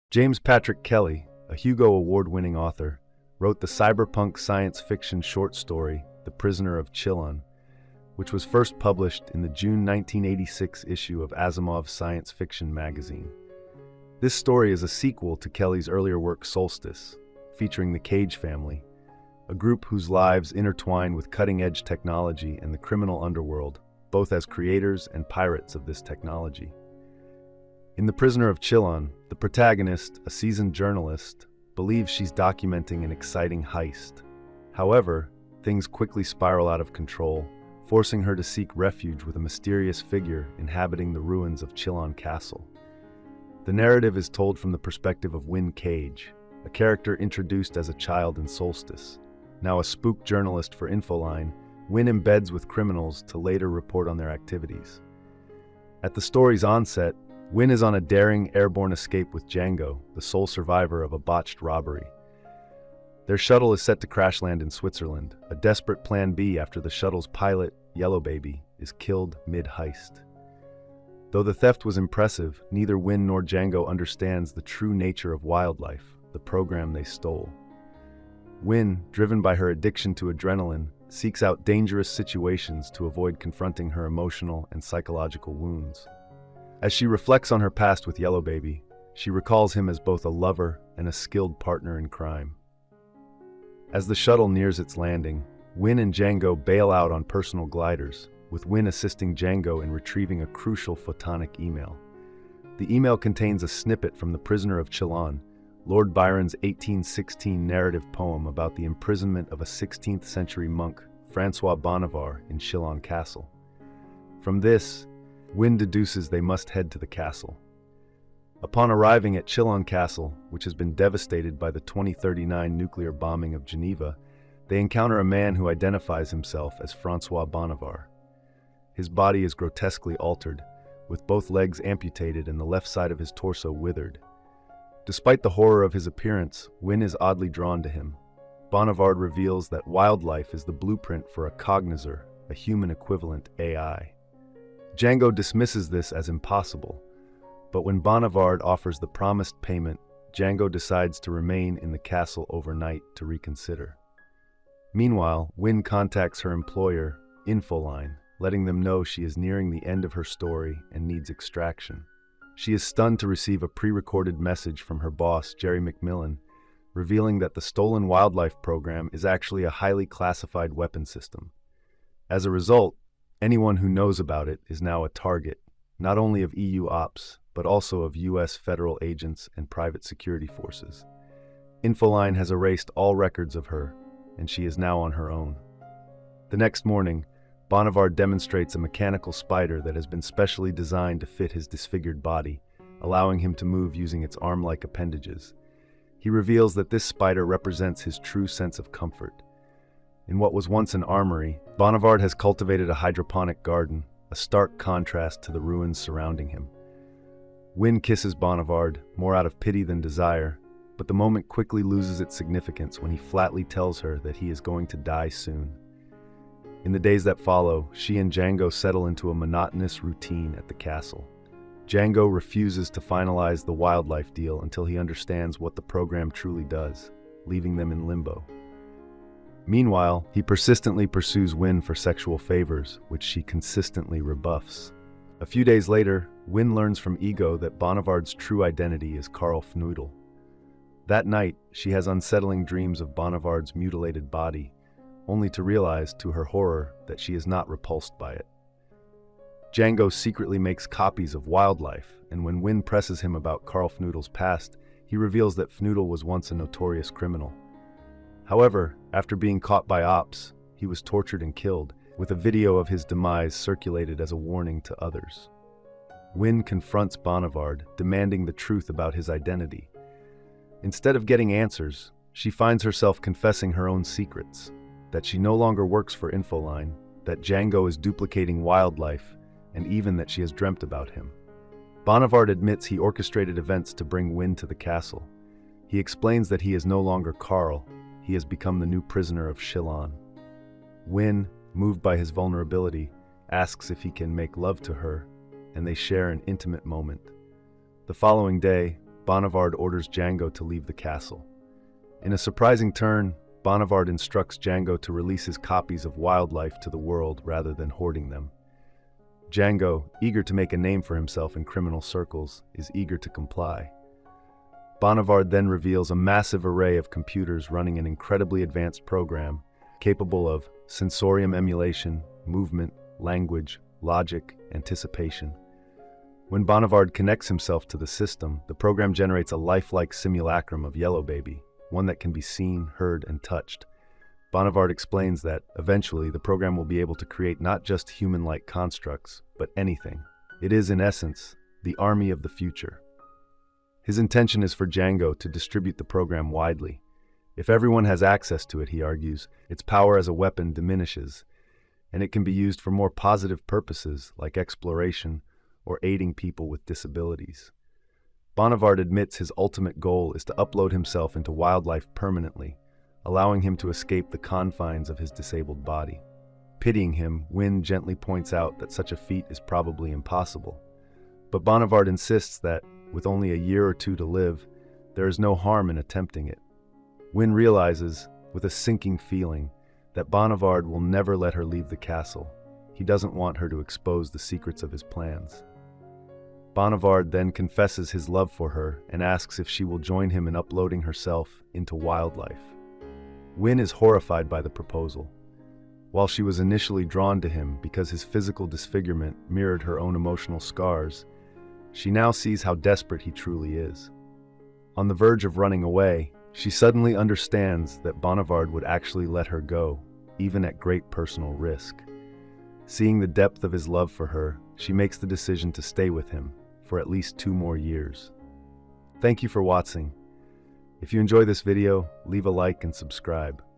James Patrick Kelly, a Hugo Award-winning author, wrote the cyberpunk science fiction short story, The Prisoner of Chillon, which was first published in the June 1986 issue of Asimov's science fiction magazine. This story is a sequel to Kelly's earlier work Solstice, featuring the Cage family, a group whose lives intertwine with cutting-edge technology and the criminal underworld, both as creators and pirates of this technology. In The Prisoner of Chillon, the protagonist, a seasoned journalist, believes she's documenting an exciting heist. However, things quickly spiral out of control, forcing her to seek refuge with a mysterious figure inhabiting the ruins of Chillon Castle. The narrative is told from the perspective of Wynne Cage, a character introduced as a child in Solstice. Now a spook journalist for Infoline, Wynne embeds with criminals to later report on their activities. At the story's onset, Wynne is on a daring airborne escape with Django, the sole survivor of a botched robbery. Their shuttle is set to crash land in Switzerland, a desperate plan B after the shuttle's pilot, Yellow Baby, is killed mid-heist. Though the theft was impressive, neither Wynne nor Django understands the true nature of wildlife, the program they stole. Wynne, driven by her addiction to adrenaline, seeks out dangerous situations to avoid confronting her emotional and psychological wounds. As she reflects on her past with Yellow Baby, she recalls him as both a lover and a skilled partner in crime. As the shuttle nears its landing, Wynne and Django bail out on personal gliders, with Wynne assisting Django in retrieving a crucial photonic email. The email contains a snippet from The Prisoner of Chillon, Lord Byron's 1816 narrative poem about the imprisonment of a 16th century monk, Francois Bonivard, in Chillon Castle. From this, Wynne deduces they must head to the castle. Upon arriving at Chillon Castle, which has been devastated by the 2039 nuclear bombing of Geneva, they encounter a man who identifies himself as Francois Bonivard. His body is grotesquely altered, with both legs amputated and the left side of his torso withered. Despite the horror of his appearance, Wynne is oddly drawn to him. Bonivard reveals that wildlife is the blueprint for a cognizer, a human equivalent AI. Django dismisses this as impossible, but when Bonivard offers the promised payment, Django decides to remain in the castle overnight to reconsider. Meanwhile, Wynne contacts her employer, Infoline, letting them know she is nearing the end of her story and needs extraction. She is stunned to receive a pre-recorded message from her boss, Jerry McMillan, revealing that the stolen wildlife program is actually a highly classified weapon system. As a result, anyone who knows about it is now a target, not only of EU ops, but also of US federal agents and private security forces. Infoline has erased all records of her, and she is now on her own. The next morning, Bonivard demonstrates a mechanical spider that has been specially designed to fit his disfigured body, allowing him to move using its arm-like appendages. He reveals that this spider represents his true sense of comfort. In what was once an armory, Bonivard has cultivated a hydroponic garden, a stark contrast to the ruins surrounding him. Wynne kisses Bonivard, more out of pity than desire, but the moment quickly loses its significance when he flatly tells her that he is going to die soon. In the days that follow, she and Django settle into a monotonous routine at the castle. Django refuses to finalize the wildlife deal until he understands what the program truly does, leaving them in limbo. Meanwhile, he persistently pursues Wynne for sexual favors, which she consistently rebuffs. A few days later, Wynne learns from Ego that Bonivard's true identity is Karl Fnoodle. That night, she has unsettling dreams of Bonivard's mutilated body, only to realize, to her horror, that she is not repulsed by it. Django secretly makes copies of wildlife, and when Wynne presses him about Karl Fnoodle's past, he reveals that Fnoodle was once a notorious criminal. However, after being caught by ops, he was tortured and killed, with a video of his demise circulated as a warning to others. Wynne confronts Bonivard, demanding the truth about his identity. Instead of getting answers, she finds herself confessing her own secrets, that she no longer works for Infoline, that Django is duplicating wildlife, and even that she has dreamt about him. Bonivard admits he orchestrated events to bring Wynne to the castle. He explains that he is no longer Karl, he has become the new prisoner of Chillon. Wynne, moved by his vulnerability, asks if he can make love to her, and they share an intimate moment. The following day, Bonivard orders Django to leave the castle. In a surprising turn, Bonivard instructs Django to release his copies of wildlife to the world rather than hoarding them. Django, eager to make a name for himself in criminal circles, is eager to comply. Bonivard then reveals a massive array of computers running an incredibly advanced program capable of sensorium emulation, movement, language, logic, anticipation. When Bonivard connects himself to the system, the program generates a lifelike simulacrum of Yellow Baby, one that can be seen, heard, and touched. Bonivard explains that, eventually, the program will be able to create not just human-like constructs, but anything. It is, in essence, the army of the future. His intention is for Django to distribute the program widely. If everyone has access to it, he argues, its power as a weapon diminishes, and it can be used for more positive purposes like exploration or aiding people with disabilities. Bonivard admits his ultimate goal is to upload himself into wildlife permanently, allowing him to escape the confines of his disabled body. Pitying him, Wynne gently points out that such a feat is probably impossible. But Bonivard insists that, with only a year or two to live, there is no harm in attempting it. Wynne realizes, with a sinking feeling, that Bonivard will never let her leave the castle. He doesn't want her to expose the secrets of his plans. Bonivard then confesses his love for her and asks if she will join him in uploading herself into wildlife. Wynne is horrified by the proposal. While she was initially drawn to him because his physical disfigurement mirrored her own emotional scars, she now sees how desperate he truly is. On the verge of running away, she suddenly understands that Bonivard would actually let her go, even at great personal risk. Seeing the depth of his love for her, she makes the decision to stay with him for at least 2 more years. Thank you for watching. If you enjoy this video, leave a like and subscribe.